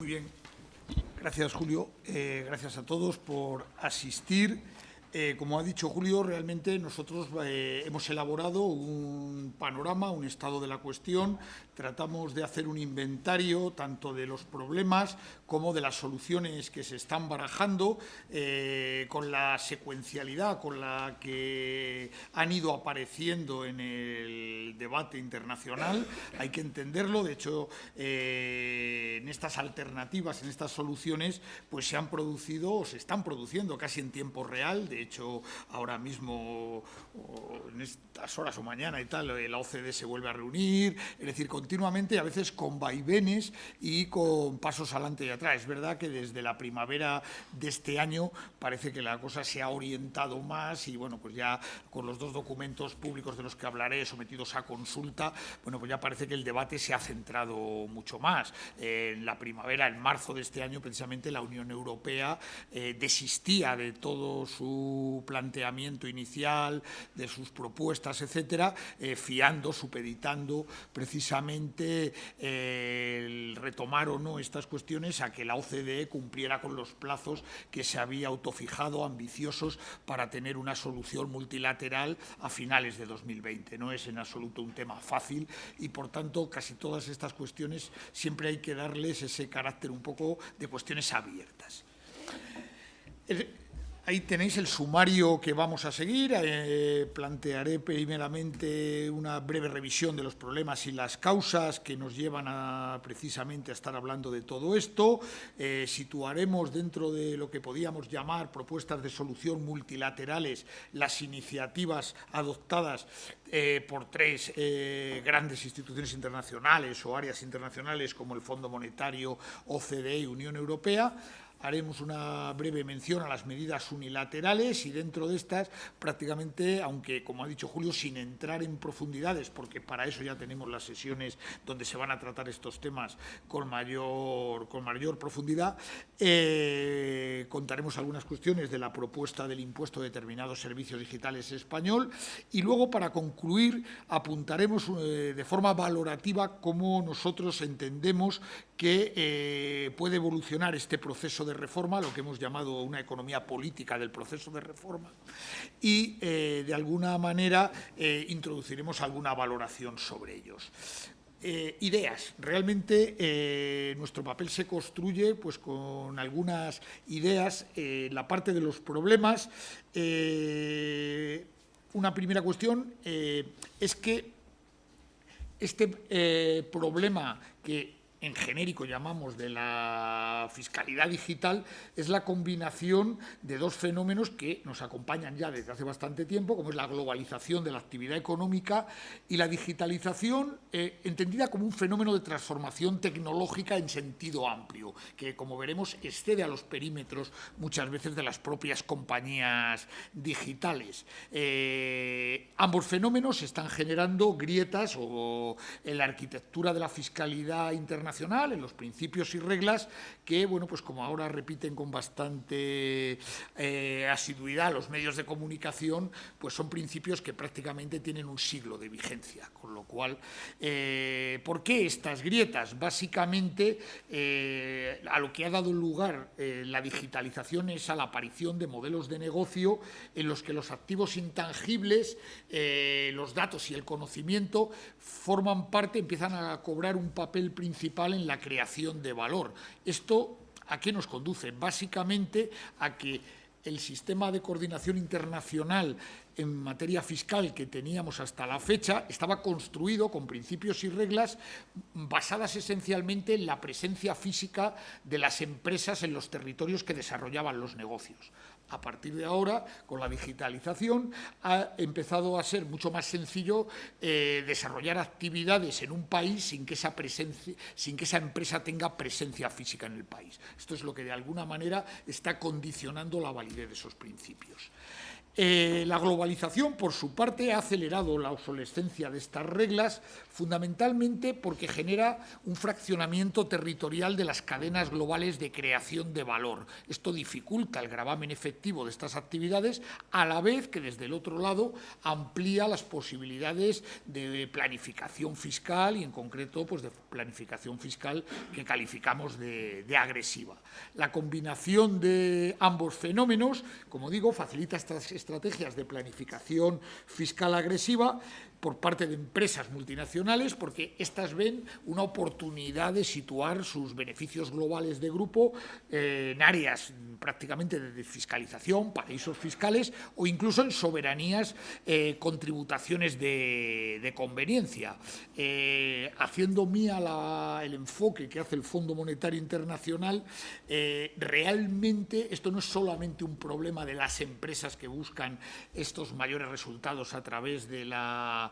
Muy bien. Gracias, Julio. Gracias a todos por asistir. Como ha dicho Julio, realmente nosotros hemos elaborado un panorama, un estado de la cuestión. Tratamos de hacer un inventario tanto de los problemas como de las soluciones que se están barajando, con la secuencialidad con la que han ido apareciendo en el debate internacional. Hay que entenderlo. De hecho, en estas alternativas, en estas soluciones, pues se han producido o se están produciendo casi en tiempo real. De hecho, ahora mismo, en estas horas o mañana y tal, la OCDE se vuelve a reunir, es decir, continuamente, a veces con vaivenes y con pasos adelante y atrás. Es verdad que desde la primavera de este año parece que la cosa se ha orientado más y, bueno, pues ya con los dos documentos públicos de los que hablaré sometidos a consulta, bueno, pues ya parece que el debate se ha centrado mucho más. En la primavera, en marzo de este año, precisamente la Unión Europea desistía de todo su planteamiento inicial, de sus propuestas, etcétera, fiando, supeditando precisamente el retomar o no estas cuestiones a que la OCDE cumpliera con los plazos que se había autofijado, ambiciosos, para tener una solución multilateral a finales de 2020. No es en absoluto un tema fácil y, por tanto, casi todas estas cuestiones siempre hay que darles ese carácter un poco de cuestiones abiertas. Ahí tenéis el sumario que vamos a seguir. Plantearé primeramente una breve revisión de los problemas y las causas que nos llevan precisamente a estar hablando de todo esto. Situaremos dentro de lo que podíamos llamar propuestas de solución multilaterales las iniciativas adoptadas por tres grandes instituciones internacionales o áreas internacionales como el Fondo Monetario, OCDE y Unión Europea. Haremos una breve mención a las medidas unilaterales y dentro de estas prácticamente, aunque como ha dicho Julio, sin entrar en profundidades, porque para eso ya tenemos las sesiones donde se van a tratar estos temas con mayor profundidad, contaremos algunas cuestiones de la propuesta del impuesto de determinados servicios digitales español y luego, para concluir, apuntaremos de forma valorativa cómo nosotros entendemos que puede evolucionar este proceso de reforma, lo que hemos llamado una economía política del proceso de reforma, y de alguna manera introduciremos alguna valoración sobre ellos. Ideas. Realmente nuestro papel se construye pues con algunas ideas. La parte de los problemas, una primera cuestión es que este problema que en genérico llamamos de la fiscalidad digital, es la combinación de dos fenómenos que nos acompañan ya desde hace bastante tiempo, como es la globalización de la actividad económica y la digitalización, entendida como un fenómeno de transformación tecnológica en sentido amplio, que, como veremos, excede a los perímetros muchas veces de las propias compañías digitales. Ambos fenómenos están generando grietas en la arquitectura de la fiscalidad internacional, en los principios y reglas que, bueno, pues como ahora repiten con bastante asiduidad los medios de comunicación, pues son principios que prácticamente tienen un siglo de vigencia. Con lo cual, ¿por qué estas grietas? Básicamente, a lo que ha dado lugar la digitalización es a la aparición de modelos de negocio en los que los activos intangibles, los datos y el conocimiento forman parte, empiezan a cobrar un papel principal en la creación de valor. ¿Esto a qué nos conduce? Básicamente a que el sistema de coordinación internacional en materia fiscal que teníamos hasta la fecha estaba construido con principios y reglas basadas esencialmente en la presencia física de las empresas en los territorios que desarrollaban los negocios. A partir de ahora, con la digitalización, ha empezado a ser mucho más sencillo desarrollar actividades en un país sin que esa empresa tenga presencia física en el país. Esto es lo que de alguna manera está condicionando la validez de esos principios. La globalización, por su parte, ha acelerado la obsolescencia de estas reglas, fundamentalmente porque genera un fraccionamiento territorial de las cadenas globales de creación de valor. Esto dificulta el gravamen efectivo de estas actividades, a la vez que, desde el otro lado, amplía las posibilidades de planificación fiscal y, en concreto, pues de planificación fiscal que calificamos de agresiva. La combinación de ambos fenómenos, como digo, facilita estas estrategias de planificación fiscal agresiva por parte de empresas multinacionales, porque éstas ven una oportunidad de situar sus beneficios globales de grupo en áreas prácticamente de desfiscalización, paraísos fiscales o incluso en soberanías con tributaciones de conveniencia. Haciendo mía el enfoque que hace el Fondo Monetario Internacional, realmente esto no es solamente un problema de las empresas que buscan estos mayores resultados a través de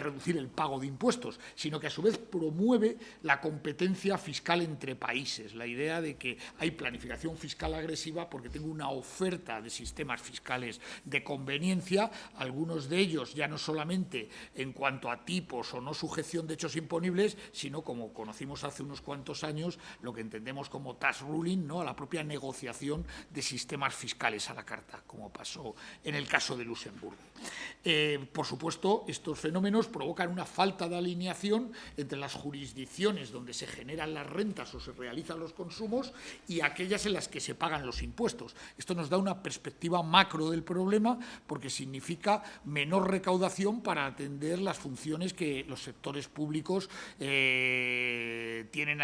reducir el pago de impuestos, sino que a su vez promueve la competencia fiscal entre países, la idea de que hay planificación fiscal agresiva porque tengo una oferta de sistemas fiscales de conveniencia, algunos de ellos ya no solamente en cuanto a tipos o no sujeción de hechos imponibles, sino, como conocimos hace unos cuantos años, lo que entendemos como tax ruling, ¿no?, a la propia negociación de sistemas fiscales a la carta, como pasó en el caso de Luxemburgo. Por supuesto, estos fenómenos provocan una falta de alineación entre las jurisdicciones donde se generan las rentas o se realizan los consumos y aquellas en las que se pagan los impuestos. Esto nos da una perspectiva macro del problema porque significa menor recaudación para atender las funciones que los sectores públicos tienen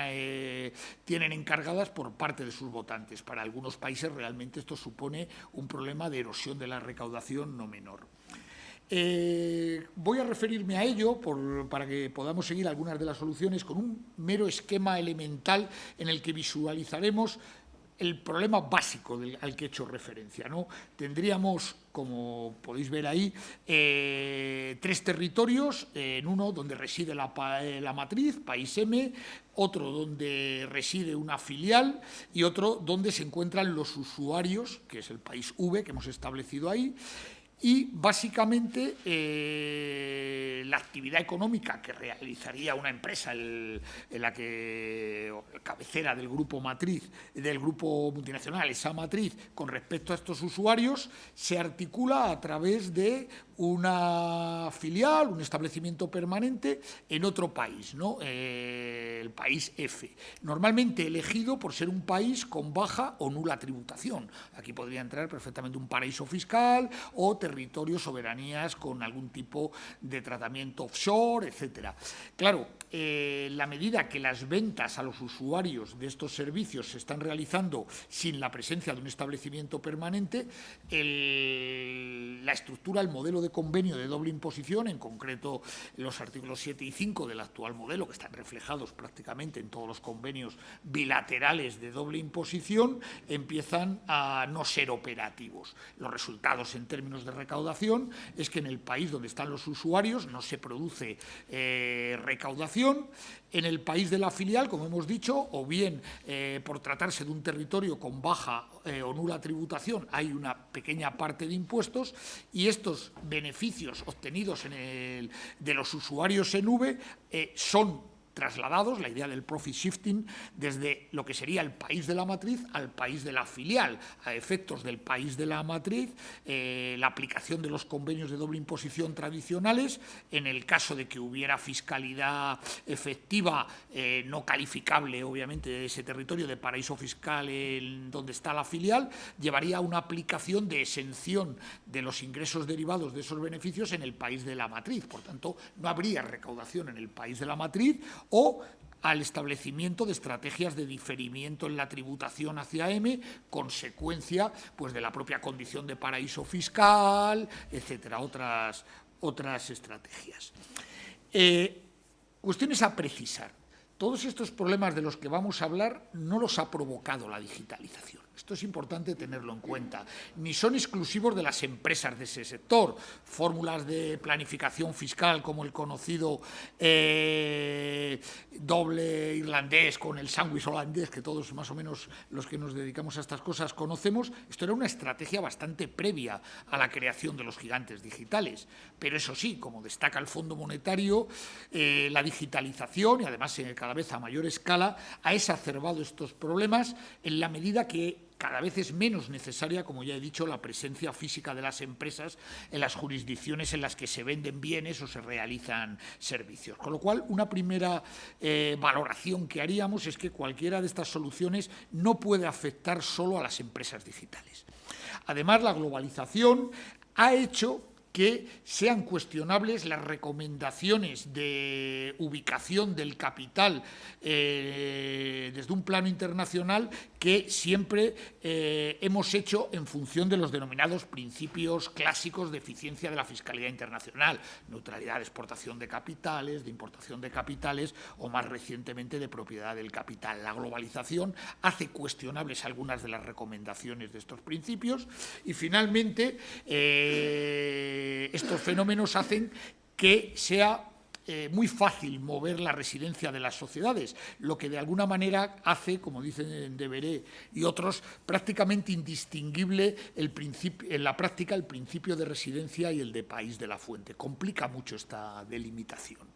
encargadas por parte de sus votantes. Para algunos países realmente esto supone un problema de erosión de la recaudación no menor. Voy a referirme a ello para que podamos seguir algunas de las soluciones con un mero esquema elemental en el que visualizaremos el problema básico al que he hecho referencia, ¿no? Tendríamos, como podéis ver ahí, tres territorios, en uno donde reside la matriz, país M, otro donde reside una filial y otro donde se encuentran los usuarios, que es el país V que hemos establecido ahí. Y, básicamente, la actividad económica que realizaría una empresa en la que cabecera del grupo matriz, del grupo multinacional, esa matriz, con respecto a estos usuarios, se articula a través de una filial, un establecimiento permanente en otro país, ¿no? El país F, normalmente elegido por ser un país con baja o nula tributación. Aquí podría entrar perfectamente un paraíso fiscal o territorios, soberanías con algún tipo de tratamiento offshore, etcétera. Claro, la medida que las ventas a los usuarios de estos servicios se están realizando sin la presencia de un establecimiento permanente, la estructura, el modelo de convenio de doble imposición, en concreto los artículos 7 y 5 del actual modelo, que están reflejados prácticamente en todos los convenios bilaterales de doble imposición, empiezan a no ser operativos. Los resultados en términos de recaudación es que en el país donde están los usuarios no se produce recaudación. En el país de la filial, como hemos dicho, o bien por tratarse de un territorio con baja o nula tributación, hay una pequeña parte de impuestos y estos beneficios obtenidos de los usuarios en V son trasladados, la idea del profit shifting, desde lo que sería el país de la matriz al país de la filial. A efectos del país de la matriz, la aplicación de los convenios de doble imposición tradicionales, en el caso de que hubiera fiscalidad efectiva no calificable, obviamente, de ese territorio de paraíso fiscal en donde está la filial, llevaría a una aplicación de exención de los ingresos derivados de esos beneficios en el país de la matriz. Por tanto, no habría recaudación en el país de la matriz, o al establecimiento de estrategias de diferimiento en la tributación hacia M, consecuencia pues, de la propia condición de paraíso fiscal, etcétera, otras estrategias. Cuestiones a precisar. Todos estos problemas de los que vamos a hablar no los ha provocado la digitalización. Esto es importante tenerlo en cuenta. Ni son exclusivos de las empresas de ese sector. Fórmulas de planificación fiscal como el conocido doble irlandés con el sándwich holandés, que todos más o menos los que nos dedicamos a estas cosas conocemos. Esto era una estrategia bastante previa a la creación de los gigantes digitales. Pero eso sí, como destaca el Fondo Monetario, la digitalización, y además cada vez a mayor escala, ha exacerbado estos problemas en la medida que cada vez es menos necesaria, como ya he dicho, la presencia física de las empresas en las jurisdicciones en las que se venden bienes o se realizan servicios. Con lo cual, una primera valoración que haríamos es que cualquiera de estas soluciones no puede afectar solo a las empresas digitales. Además, la globalización ha hecho que sean cuestionables las recomendaciones de ubicación del capital desde un plano internacional que siempre hemos hecho en función de los denominados principios clásicos de eficiencia de la fiscalidad internacional, neutralidad de exportación de capitales, de importación de capitales o más recientemente de propiedad del capital. La globalización hace cuestionables algunas de las recomendaciones de estos principios y finalmente estos fenómenos hacen que sea muy fácil mover la residencia de las sociedades, lo que de alguna manera hace, como dicen Devereux y otros, prácticamente indistinguible en la práctica el principio de residencia y el de país de la fuente. Complica mucho esta delimitación.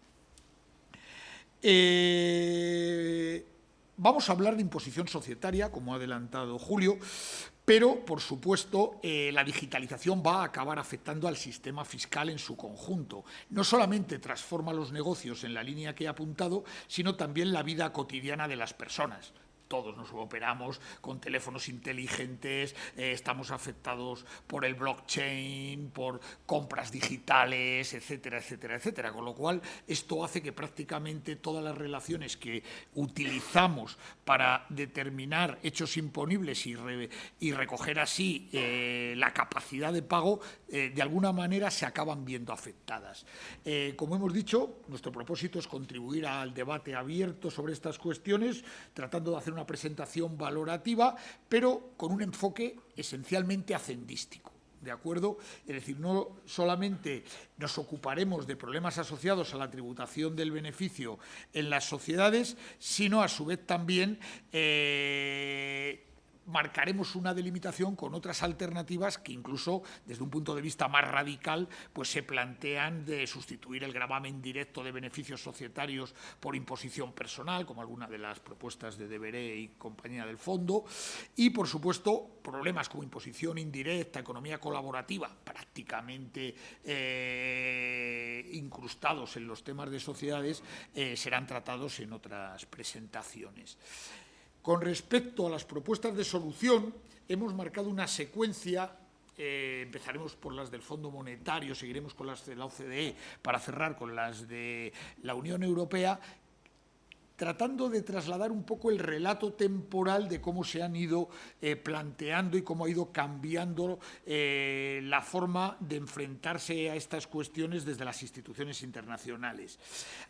Vamos a hablar de imposición societaria, como ha adelantado Julio, pero, por supuesto, la digitalización va a acabar afectando al sistema fiscal en su conjunto. No solamente transforma los negocios en la línea que he apuntado, sino también la vida cotidiana de las personas. Todos nos operamos con teléfonos inteligentes, estamos afectados por el blockchain, por compras digitales, etcétera, etcétera, etcétera. Con lo cual, esto hace que prácticamente todas las relaciones que utilizamos para determinar hechos imponibles y recoger así la capacidad de pago, de alguna manera se acaban viendo afectadas. Como hemos dicho, nuestro propósito es contribuir al debate abierto sobre estas cuestiones, tratando de hacer una presentación valorativa, pero con un enfoque esencialmente hacendístico. ¿De acuerdo? Es decir, no solamente nos ocuparemos de problemas asociados a la tributación del beneficio en las sociedades, sino a su vez también marcaremos una delimitación con otras alternativas que incluso desde un punto de vista más radical pues se plantean de sustituir el gravamen directo de beneficios societarios por imposición personal, como alguna de las propuestas de Devereux y compañía del fondo, y por supuesto problemas como imposición indirecta, economía colaborativa, prácticamente incrustados en los temas de sociedades, serán tratados en otras presentaciones. Con respecto a las propuestas de solución, hemos marcado una secuencia, empezaremos por las del Fondo Monetario, seguiremos con las de la OCDE, para cerrar con las de la Unión Europea, tratando de trasladar un poco el relato temporal de cómo se han ido planteando y cómo ha ido cambiando la forma de enfrentarse a estas cuestiones desde las instituciones internacionales.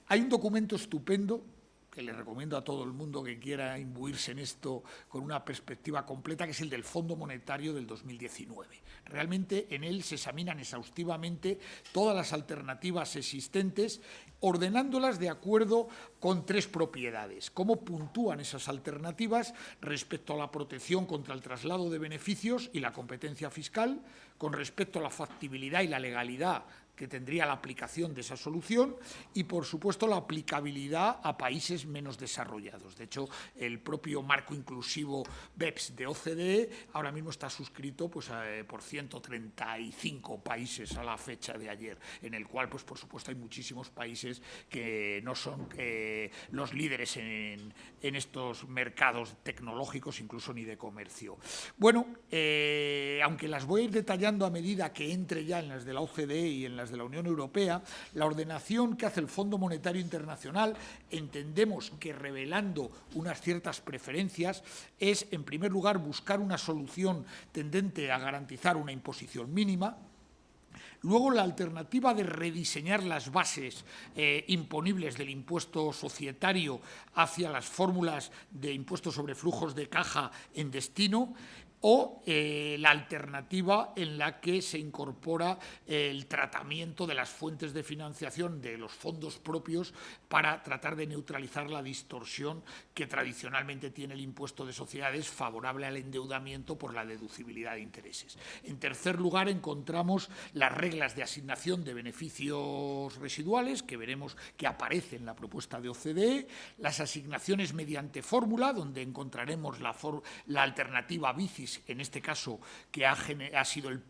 Hay un documento estupendo que le recomiendo a todo el mundo que quiera imbuirse en esto con una perspectiva completa, que es el del Fondo Monetario del 2019. Realmente en él se examinan exhaustivamente todas las alternativas existentes, ordenándolas de acuerdo con tres propiedades. Cómo puntúan esas alternativas respecto a la protección contra el traslado de beneficios y la competencia fiscal, con respecto a la factibilidad y la legalidad que tendría la aplicación de esa solución y, por supuesto, la aplicabilidad a países menos desarrollados. De hecho, el propio marco inclusivo BEPS de OCDE ahora mismo está suscrito pues, por 135 países a la fecha de ayer, en el cual, pues, por supuesto, hay muchísimos países que no son los líderes en estos mercados tecnológicos, incluso ni de comercio. Bueno, aunque las voy a ir detallando a medida que entre ya en las de la OCDE y en las de la Unión Europea, la ordenación que hace el Fondo Monetario Internacional, entendemos que revelando unas ciertas preferencias, es, en primer lugar, buscar una solución tendente a garantizar una imposición mínima. Luego, la alternativa de rediseñar las bases imponibles del impuesto societario hacia las fórmulas de impuestos sobre flujos de caja en destino, o la alternativa en la que se incorpora el tratamiento de las fuentes de financiación de los fondos propios para tratar de neutralizar la distorsión que tradicionalmente tiene el impuesto de sociedades favorable al endeudamiento por la deducibilidad de intereses. En tercer lugar, encontramos las reglas de asignación de beneficios residuales, que veremos que aparece en la propuesta de OCDE, las asignaciones mediante fórmula, donde encontraremos la alternativa BICIS, en este caso, que ha sido el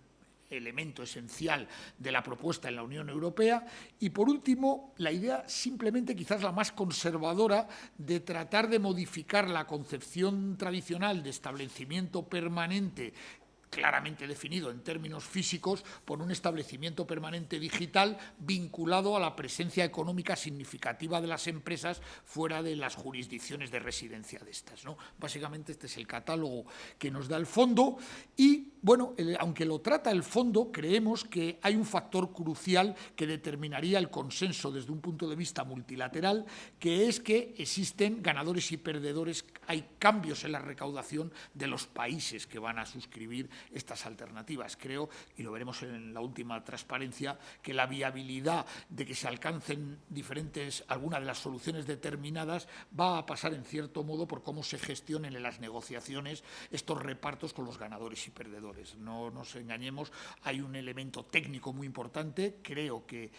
elemento esencial de la propuesta en la Unión Europea, y por último, la idea simplemente quizás la más conservadora de tratar de modificar la concepción tradicional de establecimiento permanente claramente definido en términos físicos por un establecimiento permanente digital vinculado a la presencia económica significativa de las empresas fuera de las jurisdicciones de residencia de estas, ¿no? Básicamente este es el catálogo que nos da el fondo y, bueno, aunque lo trata el fondo, creemos que hay un factor crucial que determinaría el consenso desde un punto de vista multilateral, que es que existen ganadores y perdedores, hay cambios en la recaudación de los países que van a suscribir estas alternativas. Creo, y lo veremos en la última transparencia, que la viabilidad de que se alcancen algunas de las soluciones determinadas va a pasar en cierto modo por cómo se gestionen en las negociaciones estos repartos con los ganadores y perdedores. No nos engañemos, hay un elemento técnico muy importante. Creo que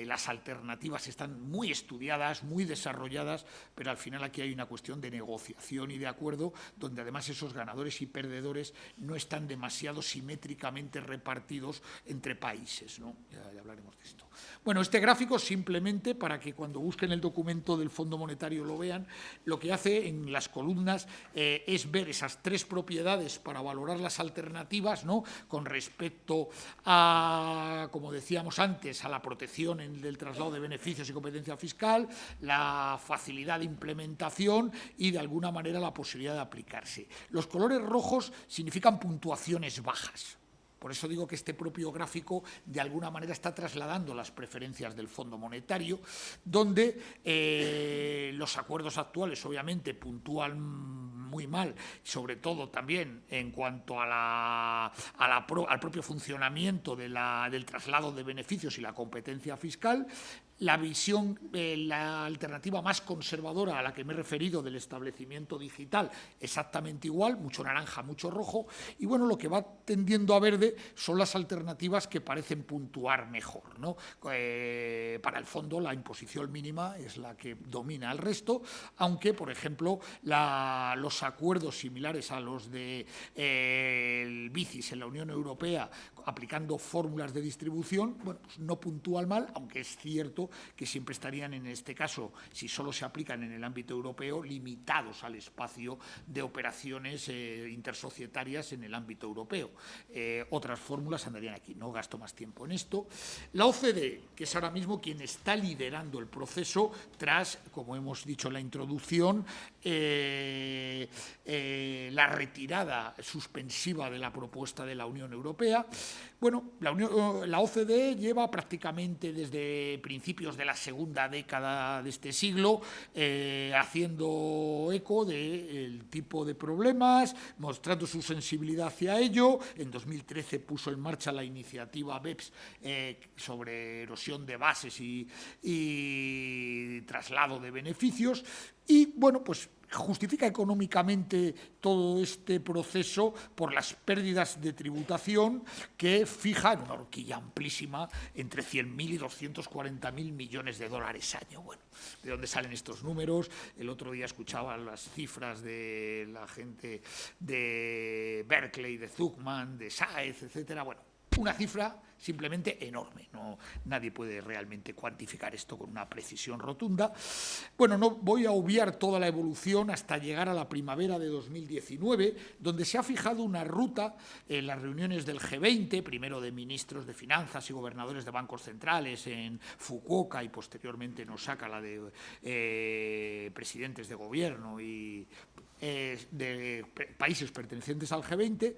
las alternativas están muy estudiadas, muy desarrolladas, pero al final aquí hay una cuestión de negociación y de acuerdo, donde además esos ganadores y perdedores no están demasiado simétricamente repartidos entre países, ¿no? Ya hablaremos de esto. Bueno, este gráfico simplemente para que cuando busquen el documento del Fondo Monetario lo vean, lo que hace en las columnas es ver esas tres propiedades para valorar las alternativas, ¿no? Con respecto a, como decíamos antes, a la protección del traslado de beneficios y competencia fiscal, la facilidad de implementación y de alguna manera la posibilidad de aplicarse. Los colores rojos significan puntuaciones bajas. Por eso digo que este propio gráfico de alguna manera está trasladando las preferencias del Fondo Monetario, donde los acuerdos actuales obviamente puntúan muy mal, sobre todo también en cuanto al propio funcionamiento del traslado de beneficios y la competencia fiscal. La visión, la alternativa más conservadora a la que me he referido del establecimiento digital, exactamente igual, mucho naranja, mucho rojo, y bueno, lo que va tendiendo a verde son las alternativas que parecen puntuar mejor, ¿no? Para el fondo, la imposición mínima es la que domina al resto, aunque, por ejemplo, los acuerdos similares a los del BICIS en la Unión Europea, aplicando fórmulas de distribución, bueno, pues no puntúan mal, aunque es cierto que siempre estarían, en este caso, si solo se aplican en el ámbito europeo, limitados al espacio de operaciones intersocietarias en el ámbito europeo. Otras fórmulas andarían aquí, no gasto más tiempo en esto. La OCDE, que es ahora mismo quien está liderando el proceso tras, como hemos dicho en la introducción, la retirada suspensiva de la propuesta de la Unión Europea. Bueno, la OCDE lleva prácticamente desde principios de la segunda década de este siglo haciendo eco del tipo de problemas, mostrando su sensibilidad hacia ello. En 2013 puso en marcha la iniciativa BEPS sobre erosión de bases y traslado de beneficios. Y, bueno, pues justifica económicamente todo este proceso por las pérdidas de tributación que fija en una horquilla amplísima entre 100.000 y 240.000 millones de dólares año. Bueno, ¿de dónde salen estos números? El otro día escuchaba las cifras de la gente de Berkeley, de Zuckman, de Saez, etcétera. Bueno, una cifra simplemente enorme. Nadie puede realmente cuantificar esto con una precisión rotunda. Bueno, no voy a obviar toda la evolución hasta llegar a la primavera de 2019, donde se ha fijado una ruta en las reuniones del G20, primero de ministros de finanzas y gobernadores de bancos centrales en Fukuoka y posteriormente en Osaka, la de presidentes de gobierno y de países pertenecientes al G20,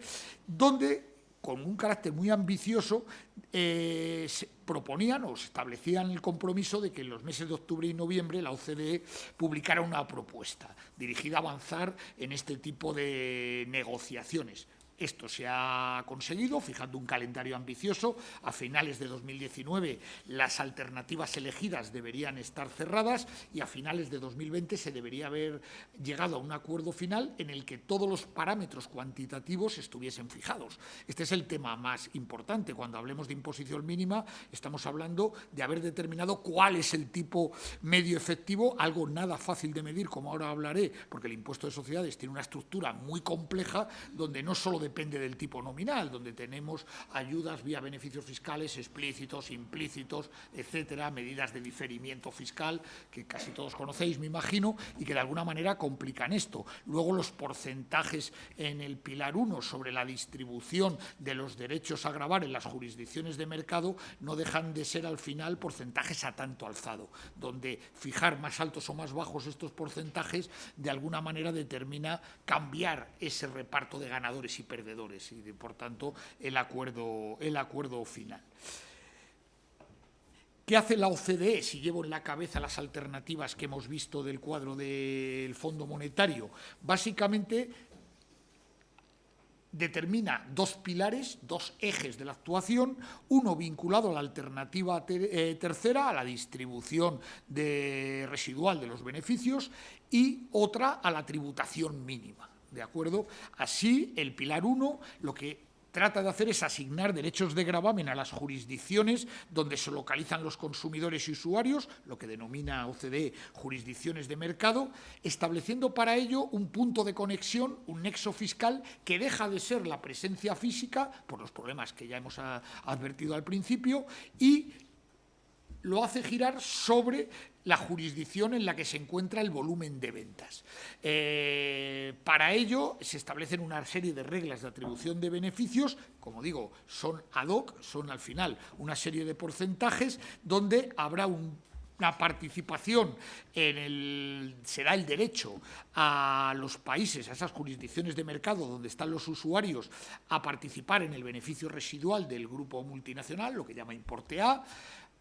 donde con un carácter muy ambicioso, proponían o se establecían el compromiso de que en los meses de octubre y noviembre la OCDE publicara una propuesta dirigida a avanzar en este tipo de negociaciones. Esto se ha conseguido fijando un calendario ambicioso. A finales de 2019 las alternativas elegidas deberían estar cerradas y a finales de 2020 se debería haber llegado a un acuerdo final en el que todos los parámetros cuantitativos estuviesen fijados. Este es el tema más importante. Cuando hablemos de imposición mínima estamos hablando de haber determinado cuál es el tipo medio efectivo, algo nada fácil de medir, como ahora hablaré, porque el impuesto de sociedades tiene una estructura muy compleja donde no solo depende del tipo nominal, donde tenemos ayudas vía beneficios fiscales explícitos, implícitos, etcétera, medidas de diferimiento fiscal que casi todos conocéis, me imagino, y que de alguna manera complican esto. Luego los porcentajes en el pilar 1 sobre la distribución de los derechos a gravar en las jurisdicciones de mercado no dejan de ser al final porcentajes a tanto alzado, donde fijar más altos o más bajos estos porcentajes de alguna manera determina cambiar ese reparto de ganadores y perdedores y, por tanto, el acuerdo final. ¿Qué hace la OCDE si llevo en la cabeza las alternativas que hemos visto del cuadro del Fondo Monetario? Básicamente determina dos pilares, dos ejes de la actuación, uno vinculado a la alternativa tercera, a la distribución residual de los beneficios, y otra a la tributación mínima. ¿De acuerdo? Así, el pilar 1 lo que trata de hacer es asignar derechos de gravamen a las jurisdicciones donde se localizan los consumidores y usuarios, lo que denomina OCDE jurisdicciones de mercado, estableciendo para ello un punto de conexión, un nexo fiscal que deja de ser la presencia física, por los problemas que ya hemos advertido al principio, y lo hace girar sobre la jurisdicción en la que se encuentra el volumen de ventas. Para ello se establecen una serie de reglas de atribución de beneficios, como digo, son ad hoc, son al final una serie de porcentajes donde habrá una participación se da el derecho a los países, a esas jurisdicciones de mercado donde están los usuarios, a participar en el beneficio residual del grupo multinacional, lo que llama importe A.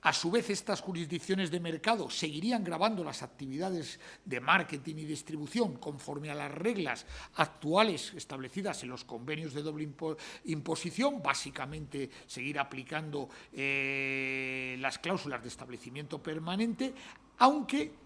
A su vez, estas jurisdicciones de mercado seguirían gravando las actividades de marketing y distribución conforme a las reglas actuales establecidas en los convenios de doble imposición, básicamente seguir aplicando las cláusulas de establecimiento permanente, aunque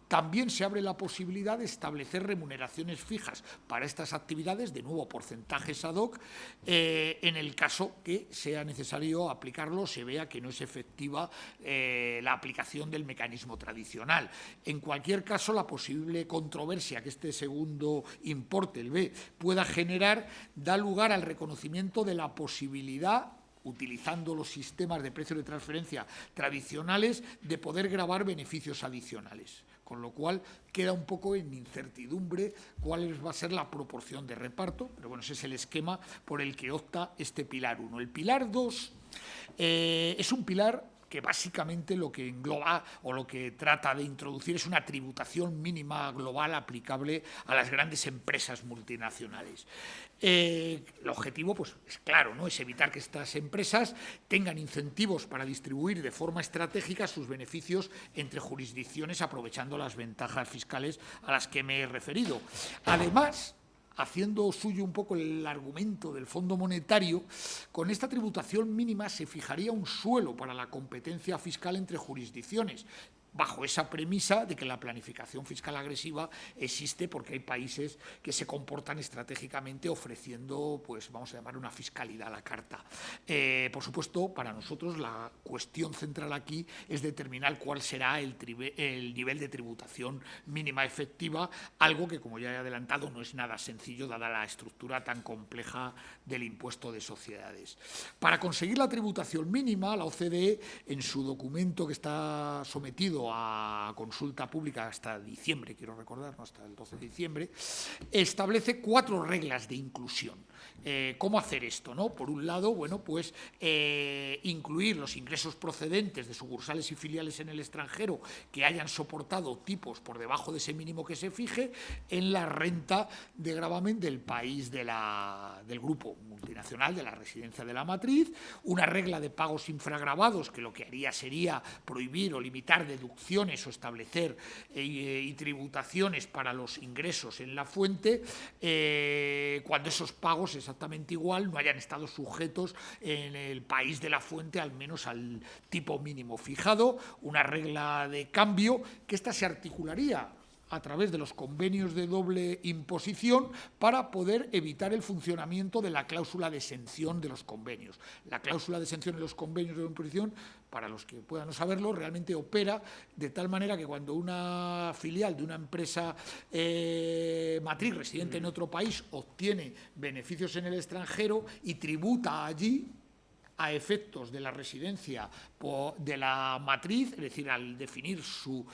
también se abre la posibilidad de establecer remuneraciones fijas para estas actividades, de nuevo porcentajes ad hoc, en el caso que sea necesario aplicarlo, se vea que no es efectiva la aplicación del mecanismo tradicional. En cualquier caso, la posible controversia que este segundo importe, el B, pueda generar, da lugar al reconocimiento de la posibilidad, utilizando los sistemas de precios de transferencia tradicionales, de poder gravar beneficios adicionales. Con lo cual queda un poco en incertidumbre cuál va a ser la proporción de reparto, pero bueno, ese es el esquema por el que opta este pilar 1. El pilar 2 es un pilar que básicamente lo que engloba o lo que trata de introducir es una tributación mínima global aplicable a las grandes empresas multinacionales. El objetivo, pues, es claro, ¿no? Es evitar que estas empresas tengan incentivos para distribuir de forma estratégica sus beneficios entre jurisdicciones, aprovechando las ventajas fiscales a las que me he referido. Además, haciendo suyo un poco el argumento del Fondo Monetario, con esta tributación mínima se fijaría un suelo para la competencia fiscal entre jurisdicciones, bajo esa premisa de que la planificación fiscal agresiva existe porque hay países que se comportan estratégicamente ofreciendo, pues vamos a llamar, una fiscalidad a la carta. Por supuesto, para nosotros la cuestión central aquí es determinar cuál será el nivel de tributación mínima efectiva, algo que, como ya he adelantado, no es nada sencillo dada la estructura tan compleja del impuesto de sociedades. Para conseguir la tributación mínima, la OCDE, en su documento que está sometido a consulta pública hasta diciembre, quiero recordar, ¿no? Hasta el 12 de diciembre, establece 4 reglas de inclusión ¿Cómo hacer esto, ¿no? Por un lado, bueno, pues incluir los ingresos procedentes de sucursales y filiales en el extranjero que hayan soportado tipos por debajo de ese mínimo que se fije en la renta de gravamen del país del grupo multinacional, de la residencia de la matriz, una regla de pagos infragravados que lo que haría sería prohibir o limitar deducciones o establecer y tributaciones para los ingresos en la fuente cuando esos pagos exactamente igual no hayan estado sujetos en el país de la fuente al menos al tipo mínimo fijado, una regla de cambio que esta se articularía a través de los convenios de doble imposición para poder evitar el funcionamiento de la cláusula de exención de los convenios. La cláusula de exención de los convenios de doble imposición, para los que puedan no saberlo, realmente opera de tal manera que cuando una filial de una empresa matriz residente en otro país obtiene beneficios en el extranjero y tributa allí, a efectos de la residencia de la matriz, es decir, al definir su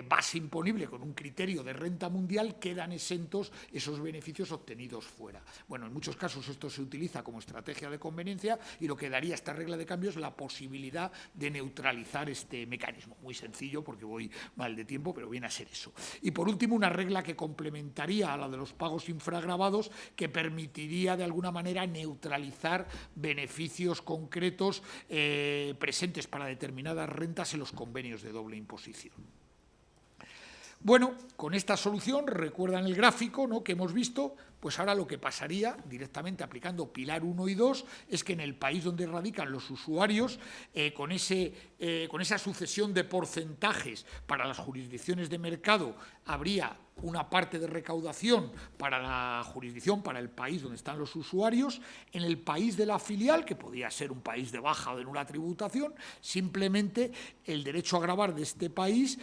base imponible con un criterio de renta mundial, quedan exentos esos beneficios obtenidos fuera. Bueno, en muchos casos esto se utiliza como estrategia de conveniencia y lo que daría esta regla de cambio es la posibilidad de neutralizar este mecanismo. Muy sencillo porque voy mal de tiempo, pero viene a ser eso. Y por último, una regla que complementaría a la de los pagos infragravados que permitiría de alguna manera neutralizar beneficios concretos presentes para determinadas rentas en los convenios de doble imposición. Bueno, con esta solución, recuerdan el gráfico, ¿no?, que hemos visto, pues ahora lo que pasaría, directamente aplicando Pilar 1 y 2, es que en el país donde radican los usuarios, con esa sucesión de porcentajes para las jurisdicciones de mercado, habría una parte de recaudación para la jurisdicción, para el país donde están los usuarios. En el país de la filial, que podría ser un país de baja o de nula tributación, simplemente el derecho a gravar de este país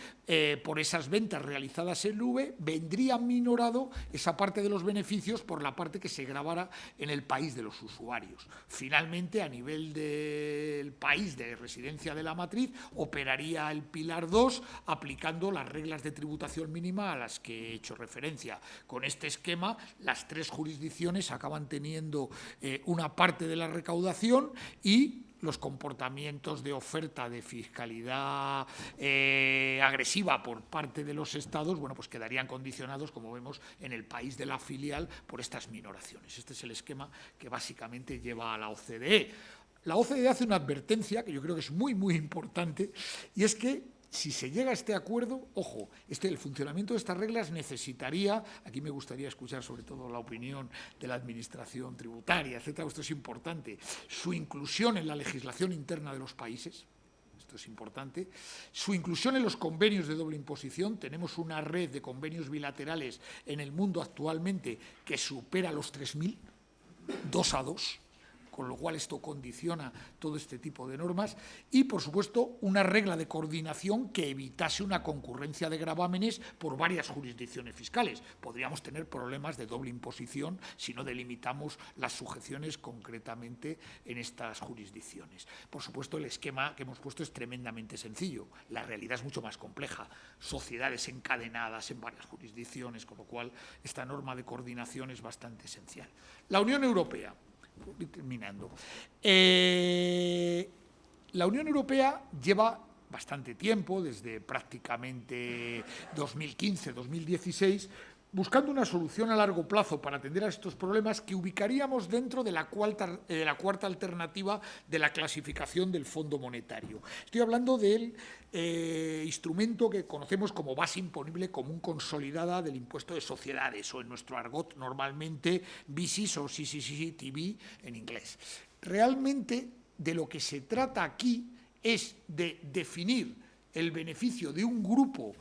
por esas ventas realizadas en nube vendría minorado esa parte de los beneficios por la parte que se grabara en el país de los usuarios. Finalmente, a nivel del país de residencia de la matriz, operaría el Pilar 2 aplicando las reglas de tributación mínima a las que he hecho referencia. Con este esquema, las tres jurisdicciones acaban teniendo una parte de la recaudación y los comportamientos de oferta de fiscalidad agresiva por parte de los estados, bueno, pues quedarían condicionados, como vemos, en el país de la filial por estas minoraciones. Este es el esquema que básicamente lleva a la OCDE. La OCDE hace una advertencia que yo creo que es muy, muy importante, y es que si se llega a este acuerdo, ojo, el funcionamiento de estas reglas necesitaría, aquí me gustaría escuchar sobre todo la opinión de la administración tributaria, etcétera, esto es importante, su inclusión en la legislación interna de los países, esto es importante, su inclusión en los convenios de doble imposición. Tenemos una red de convenios bilaterales en el mundo actualmente que supera los 3.000, 2 a 2, con lo cual esto condiciona todo este tipo de normas, y, por supuesto, una regla de coordinación que evitase una concurrencia de gravámenes por varias jurisdicciones fiscales. Podríamos tener problemas de doble imposición si no delimitamos las sujeciones concretamente en estas jurisdicciones. Por supuesto, el esquema que hemos puesto es tremendamente sencillo. La realidad es mucho más compleja. Sociedades encadenadas en varias jurisdicciones, con lo cual esta norma de coordinación es bastante esencial. La Unión Europea. Terminando. La Unión Europea lleva bastante tiempo, desde prácticamente 2015-2016, buscando una solución a largo plazo para atender a estos problemas que ubicaríamos dentro de la cuarta alternativa de la clasificación del Fondo Monetario. Estoy hablando del instrumento que conocemos como base imponible común consolidada del impuesto de sociedades, o en nuestro argot normalmente BISIS o CCCTB en inglés. Realmente de lo que se trata aquí es de definir el beneficio de un grupo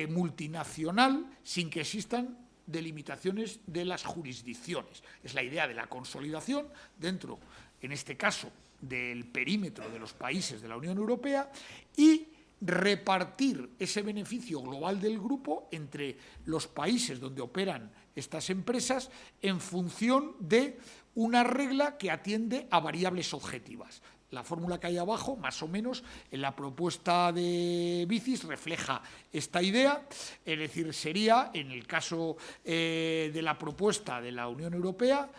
multinacional sin que existan delimitaciones de las jurisdicciones. Es la idea de la consolidación dentro, en este caso, del perímetro de los países de la Unión Europea, y repartir ese beneficio global del grupo entre los países donde operan estas empresas en función de una regla que atiende a variables objetivas. La fórmula que hay abajo, más o menos, en la propuesta de BICIS refleja esta idea, es decir, sería, en el caso de la propuesta de la Unión Europea,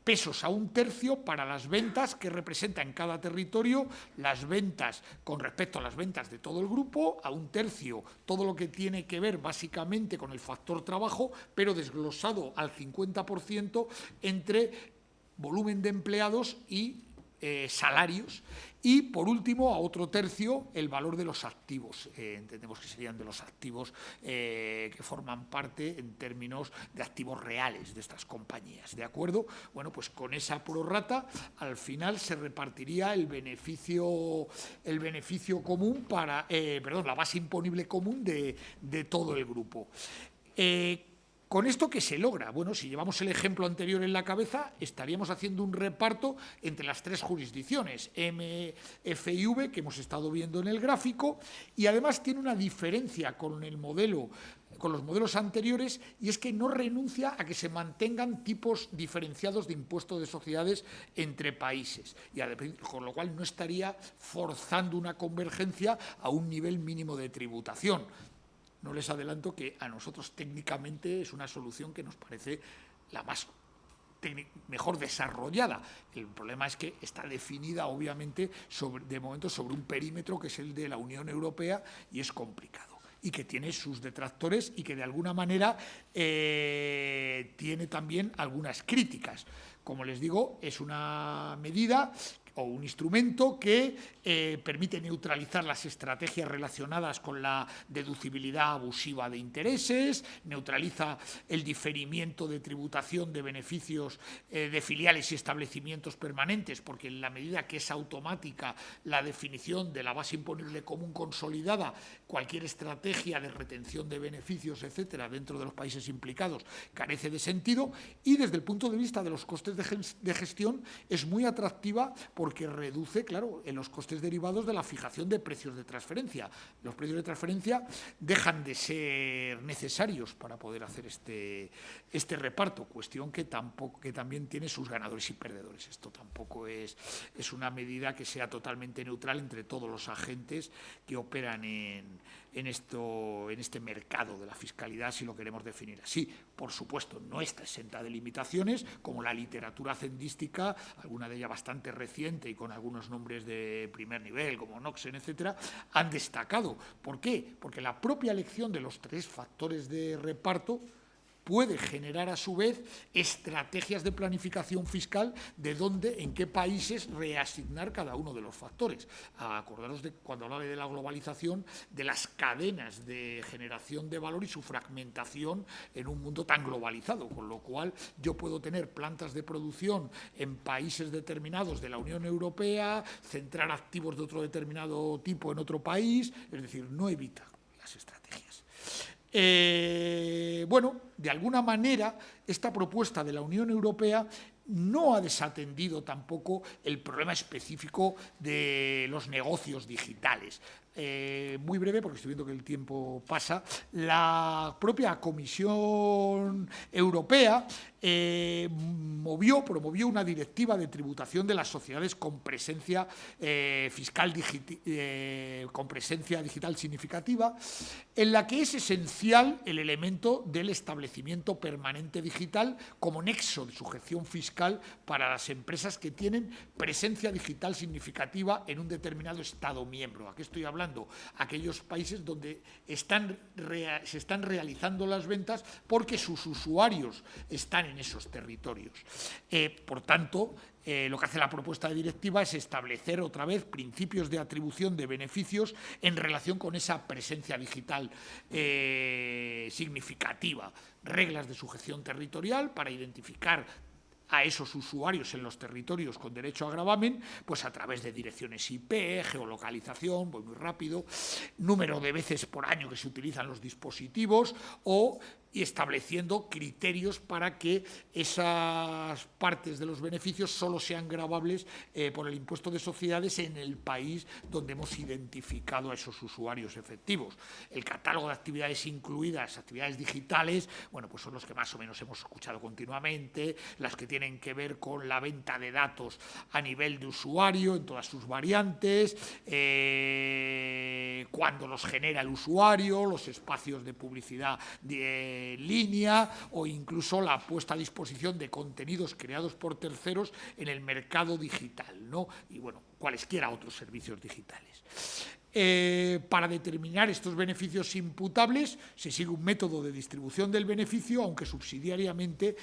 pesos a 1/3 para las ventas que representa en cada territorio las ventas con respecto a las ventas de todo el grupo, a 1/3 todo lo que tiene que ver básicamente con el factor trabajo, pero desglosado al 50% entre volumen de empleados y salarios, y por último a otro tercio el valor de los activos, entendemos que serían de los activos que forman parte en términos de activos reales de estas compañías, ¿de acuerdo? Bueno, pues con esa prorrata al final se repartiría el beneficio común para, la base imponible común de todo el grupo. ¿Con esto qué se logra? Bueno, si llevamos el ejemplo anterior en la cabeza, estaríamos haciendo un reparto entre las 3 jurisdicciones, M, F y V, que hemos estado viendo en el gráfico, y además tiene una diferencia con los modelos anteriores, y es que no renuncia a que se mantengan tipos diferenciados de impuesto de sociedades entre países, y con lo cual no estaría forzando una convergencia a un nivel mínimo de tributación. No les adelanto que a nosotros técnicamente es una solución que nos parece la más mejor desarrollada. El problema es que está definida, obviamente, de momento sobre un perímetro que es el de la Unión Europea y es complicado, y que tiene sus detractores y que de alguna manera tiene también algunas críticas. Como les digo, es una medida o un instrumento que permite neutralizar las estrategias relacionadas con la deducibilidad abusiva de intereses, neutraliza el diferimiento de tributación de beneficios de filiales y establecimientos permanentes, porque en la medida que es automática la definición de la base imponible común consolidada, cualquier estrategia de retención de beneficios, etcétera, dentro de los países implicados carece de sentido, y desde el punto de vista de los costes de gestión es muy atractiva porque reduce, claro, en los costes derivados de la fijación de precios de transferencia. Los precios de transferencia dejan de ser necesarios para poder hacer este reparto, cuestión que también tiene sus ganadores y perdedores. Esto tampoco es una medida que sea totalmente neutral entre todos los agentes que operan en este mercado de la fiscalidad, si lo queremos definir así. Por supuesto, no está exenta de limitaciones, como la literatura hacendística, alguna de ellas bastante reciente y con algunos nombres de primer nivel, como Noxen, etcétera, han destacado. ¿Por qué? Porque la propia elección de los 3 factores de reparto puede generar a su vez estrategias de planificación fiscal de dónde, en qué países reasignar cada uno de los factores. Acordaros de cuando hablaba de la globalización, de las cadenas de generación de valor y su fragmentación en un mundo tan globalizado, con lo cual yo puedo tener plantas de producción en países determinados de la Unión Europea, centrar activos de otro determinado tipo en otro país, es decir, no evita las estrategias. Bueno, de alguna manera, esta propuesta de la Unión Europea no ha desatendido tampoco el problema específico de los negocios digitales. Muy breve, porque estoy viendo que el tiempo pasa. La propia Comisión Europea promovió una directiva de tributación de las sociedades con presencia con presencia digital significativa, en la que es esencial el elemento del establecimiento permanente digital como nexo de sujeción fiscal para las empresas que tienen presencia digital significativa en un determinado Estado miembro. ¿A qué estoy hablando? Aquellos países donde se están realizando las ventas porque sus usuarios están en esos territorios. Por tanto, lo que hace la propuesta de directiva es establecer otra vez principios de atribución de beneficios en relación con esa presencia digital significativa, reglas de sujeción territorial para identificar a esos usuarios en los territorios con derecho a gravamen, pues a través de direcciones IP, geolocalización, voy muy rápido, número de veces por año que se utilizan los dispositivos y estableciendo criterios para que esas partes de los beneficios solo sean gravables por el impuesto de sociedades en el país donde hemos identificado a esos usuarios efectivos. El catálogo de actividades incluidas, actividades digitales, bueno, pues son los que más o menos hemos escuchado continuamente, las que tienen que ver con la venta de datos a nivel de usuario en todas sus variantes, cuando los genera el usuario, los espacios de publicidad de línea o incluso la puesta a disposición de contenidos creados por terceros en el mercado digital, ¿no? Y bueno, cualesquiera otros servicios digitales. Para determinar estos beneficios imputables se sigue un método de distribución del beneficio, aunque subsidiariamente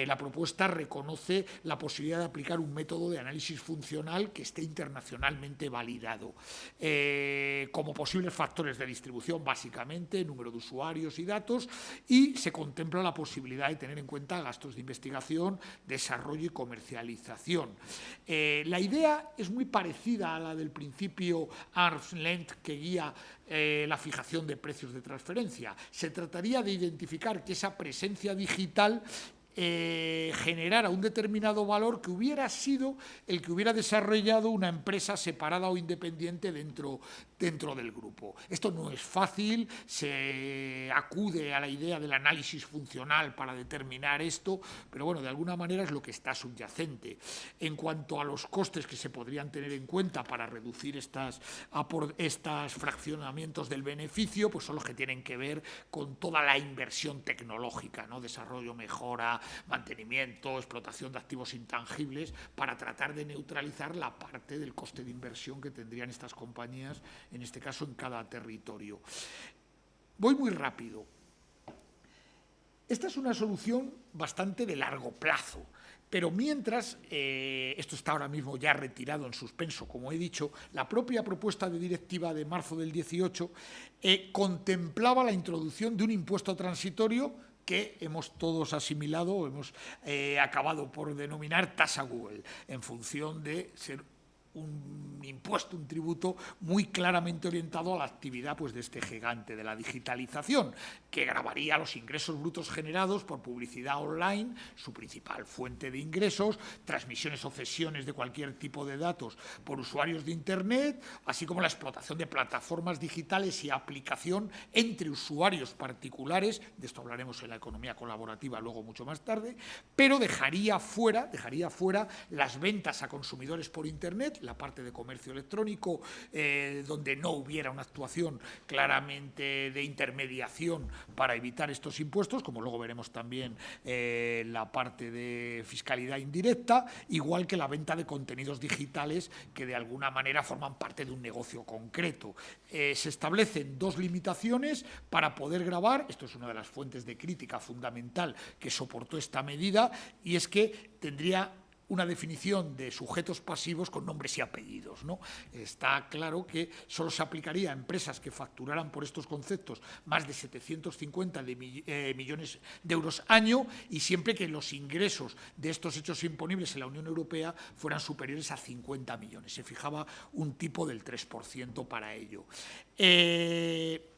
la propuesta reconoce la posibilidad de aplicar un método de análisis funcional que esté internacionalmente validado. Como posibles factores de distribución, básicamente, número de usuarios y datos, y se contempla la posibilidad de tener en cuenta gastos de investigación, desarrollo y comercialización. La idea es muy parecida a la del principio Arm's Length que guía la fijación de precios de transferencia. Se trataría de identificar que esa presencia digital generara un determinado valor que hubiera sido el que hubiera desarrollado una empresa separada o independiente dentro del grupo. Esto no es fácil, se acude a la idea del análisis funcional para determinar esto, pero bueno, de alguna manera es lo que está subyacente. En cuanto a los costes que se podrían tener en cuenta para reducir estos fraccionamientos del beneficio, pues son los que tienen que ver con toda la inversión tecnológica, ¿no? Desarrollo, mejora, mantenimiento, explotación de activos intangibles, para tratar de neutralizar la parte del coste de inversión que tendrían estas compañías, en este caso en cada territorio. Voy muy rápido. Esta es una solución bastante de largo plazo, pero mientras, esto está ahora mismo ya retirado en suspenso, como he dicho, la propia propuesta de directiva de marzo del 18 contemplaba la introducción de un impuesto transitorio que hemos todos asimilado, hemos acabado por denominar tasa Google, en función de ser un impuesto, un tributo muy claramente orientado a la actividad pues, de este gigante de la digitalización, que gravaría los ingresos brutos generados por publicidad online, su principal fuente de ingresos, transmisiones o cesiones de cualquier tipo de datos por usuarios de Internet, así como la explotación de plataformas digitales y aplicación entre usuarios particulares, de esto hablaremos en la economía colaborativa luego mucho más tarde, pero dejaría fuera las ventas a consumidores por Internet, la parte de comercio electrónico, donde no hubiera una actuación claramente de intermediación para evitar estos impuestos, como luego veremos también la parte de fiscalidad indirecta, igual que la venta de contenidos digitales que de alguna manera forman parte de un negocio concreto. Se establecen dos limitaciones para poder gravar, esto es una de las fuentes de crítica fundamental que soportó esta medida, y es que tendría una definición de sujetos pasivos con nombres y apellidos, ¿no? Está claro que solo se aplicaría a empresas que facturaran por estos conceptos más de 750 millones de euros año, y siempre que los ingresos de estos hechos imponibles en la Unión Europea fueran superiores a 50 millones. Se fijaba un tipo del 3% para ello.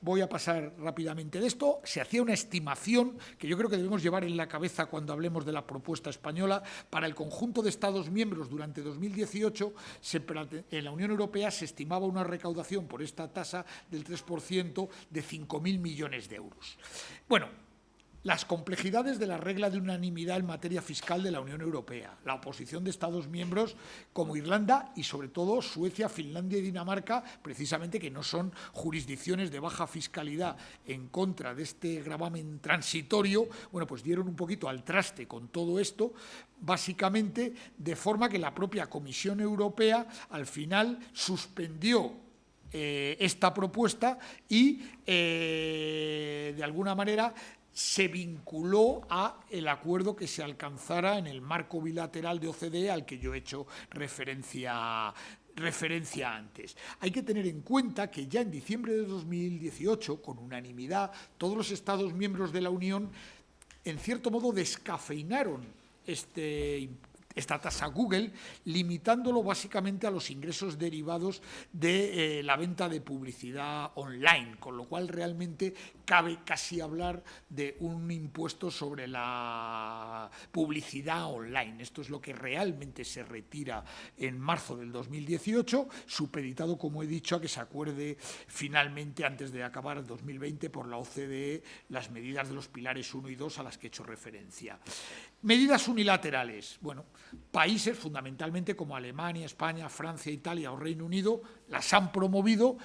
Voy a pasar rápidamente de esto. Se hacía una estimación que yo creo que debemos llevar en la cabeza cuando hablemos de la propuesta española. Para el conjunto de Estados miembros durante 2018, en la Unión Europea se estimaba una recaudación por esta tasa del 3% de 5.000 millones de euros. Bueno, las complejidades de la regla de unanimidad en materia fiscal de la Unión Europea, la oposición de Estados miembros como Irlanda y sobre todo Suecia, Finlandia y Dinamarca, precisamente que no son jurisdicciones de baja fiscalidad en contra de este gravamen transitorio, bueno, pues dieron un poquito al traste con todo esto, básicamente de forma que la propia Comisión Europea al final suspendió esta propuesta y de alguna manera se vinculó a el acuerdo que se alcanzara en el marco bilateral de OCDE al que yo he hecho referencia antes. Hay que tener en cuenta que ya en diciembre de 2018, con unanimidad, todos los Estados miembros de la Unión, en cierto modo, descafeinaron este esta tasa Google, limitándolo básicamente a los ingresos derivados de la venta de publicidad online, con lo cual realmente cabe casi hablar de un impuesto sobre la publicidad online. Esto es lo que realmente se retira en marzo del 2018, supeditado, como he dicho, a que se acuerde finalmente antes de acabar el 2020 por la OCDE las medidas de los pilares 1 y 2 a las que he hecho referencia. Medidas unilaterales. Bueno, países fundamentalmente como Alemania, España, Francia, Italia o Reino Unido las han promovido.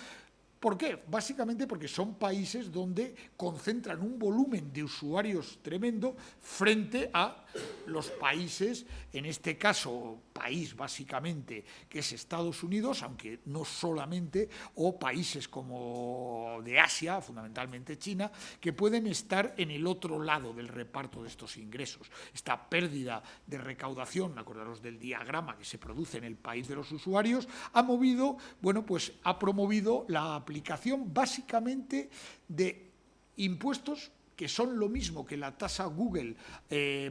¿Por qué? Básicamente porque son países donde concentran un volumen de usuarios tremendo frente a los países, en este caso, país básicamente, que es Estados Unidos, aunque no solamente, o países como de Asia, fundamentalmente China, que pueden estar en el otro lado del reparto de estos ingresos. Esta pérdida de recaudación, acordaros del diagrama que se produce en el país de los usuarios, ha promovido la aplicación básicamente de impuestos que son lo mismo que la tasa Google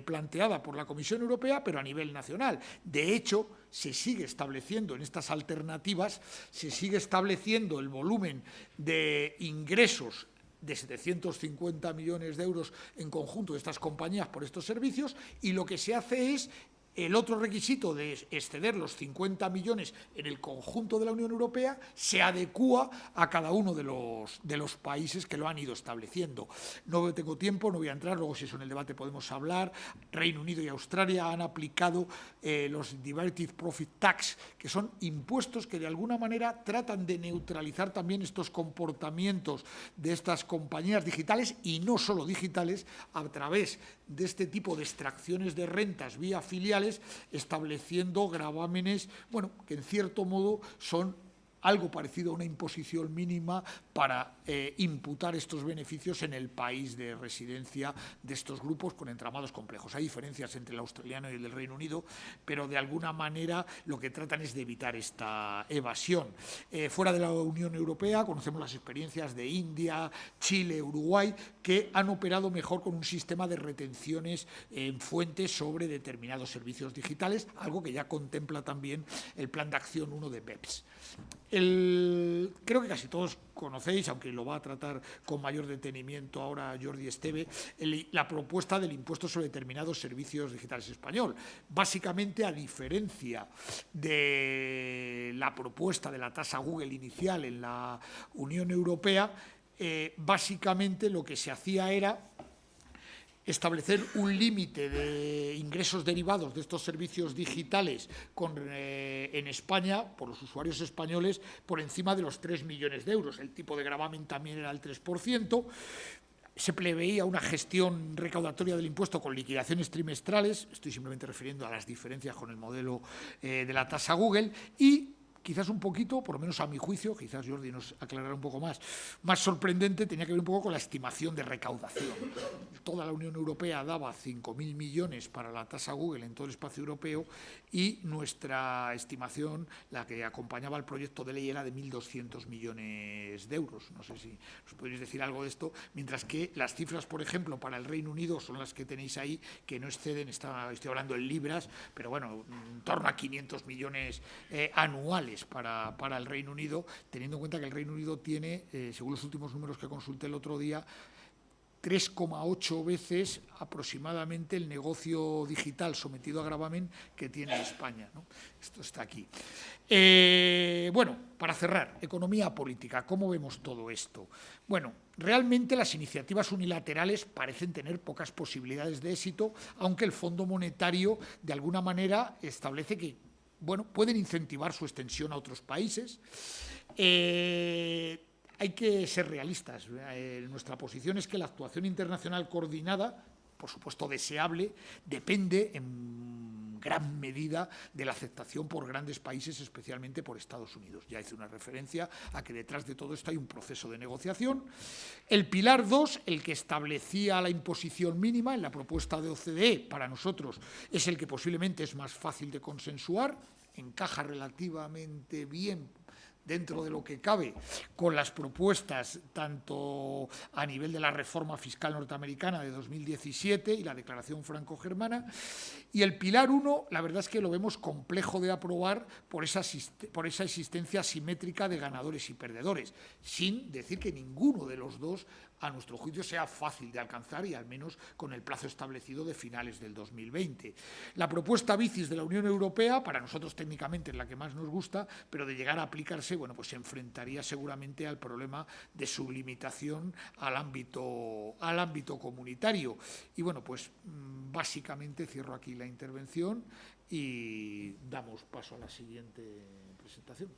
planteada por la Comisión Europea, pero a nivel nacional. De hecho, se sigue estableciendo en estas alternativas, se sigue estableciendo el volumen de ingresos de 750 millones de euros en conjunto de estas compañías por estos servicios, y lo que se hace es el otro requisito de exceder los 50 millones en el conjunto de la Unión Europea se adecúa a cada uno de los países que lo han ido estableciendo. No tengo tiempo, no voy a entrar, luego si eso en el debate podemos hablar. Reino Unido y Australia han aplicado los Diverted Profit Tax, que son impuestos que de alguna manera tratan de neutralizar también estos comportamientos de estas compañías digitales, y no solo digitales, a través de este tipo de extracciones de rentas vía filiales, estableciendo gravámenes, que en cierto modo son algo parecido a una imposición mínima para imputar estos beneficios en el país de residencia de estos grupos con entramados complejos. Hay diferencias entre el australiano y el del Reino Unido, pero de alguna manera lo que tratan es de evitar esta evasión. Fuera de la Unión Europea conocemos las experiencias de India, Chile, Uruguay, que han operado mejor con un sistema de retenciones en fuentes sobre determinados servicios digitales, algo que ya contempla también el Plan de Acción 1 de BEPS. Creo que casi todos conocéis, aunque lo va a tratar con mayor detenimiento ahora Jordi Esteve, la propuesta del impuesto sobre determinados servicios digitales español. Básicamente, a diferencia de la propuesta de la tasa Google inicial en la Unión Europea, básicamente lo que se hacía era establecer un límite de ingresos derivados de estos servicios digitales en España, por los usuarios españoles, por encima de los 3 millones de euros. El tipo de gravamen también era el 3%. Se preveía una gestión recaudatoria del impuesto con liquidaciones trimestrales, estoy simplemente refiriendo a las diferencias con el modelo de la tasa Google, y quizás un poquito, por lo menos a mi juicio, quizás Jordi nos aclarará un poco más sorprendente, tenía que ver un poco con la estimación de recaudación. Toda la Unión Europea daba 5.000 millones para la tasa Google en todo el espacio europeo, y nuestra estimación, la que acompañaba el proyecto de ley, era de 1.200 millones de euros. No sé si os podéis decir algo de esto, mientras que las cifras, por ejemplo, para el Reino Unido son las que tenéis ahí, que no exceden, estoy hablando en libras, pero bueno, en torno a 500 millones anuales para el Reino Unido, teniendo en cuenta que el Reino Unido tiene, según los últimos números que consulté el otro día, 3,8 veces aproximadamente el negocio digital sometido a gravamen que tiene España, ¿no? Esto está aquí. Para cerrar, economía política, ¿cómo vemos todo esto? Bueno, realmente las iniciativas unilaterales parecen tener pocas posibilidades de éxito, aunque el Fondo Monetario de alguna manera establece que pueden incentivar su extensión a otros países. Hay que ser realistas. Nuestra posición es que la actuación internacional coordinada, por supuesto deseable, depende en gran medida de la aceptación por grandes países, especialmente por Estados Unidos. Ya hice una referencia a que detrás de todo esto hay un proceso de negociación. El pilar 2, el que establecía la imposición mínima en la propuesta de OCDE, para nosotros es el que posiblemente es más fácil de consensuar, encaja relativamente bien dentro de lo que cabe, con las propuestas tanto a nivel de la reforma fiscal norteamericana de 2017 y la declaración franco-germana. Y el pilar 1, la verdad es que lo vemos complejo de aprobar por esa existencia asimétrica de ganadores y perdedores, sin decir que ninguno de los dos, a nuestro juicio, sea fácil de alcanzar y al menos con el plazo establecido de finales del 2020. La propuesta BICIS de la Unión Europea, para nosotros técnicamente es la que más nos gusta, pero de llegar a aplicarse, bueno, pues se enfrentaría seguramente al problema de su limitación al ámbito comunitario. Y bueno, pues básicamente cierro aquí la intervención y damos paso a la siguiente presentación.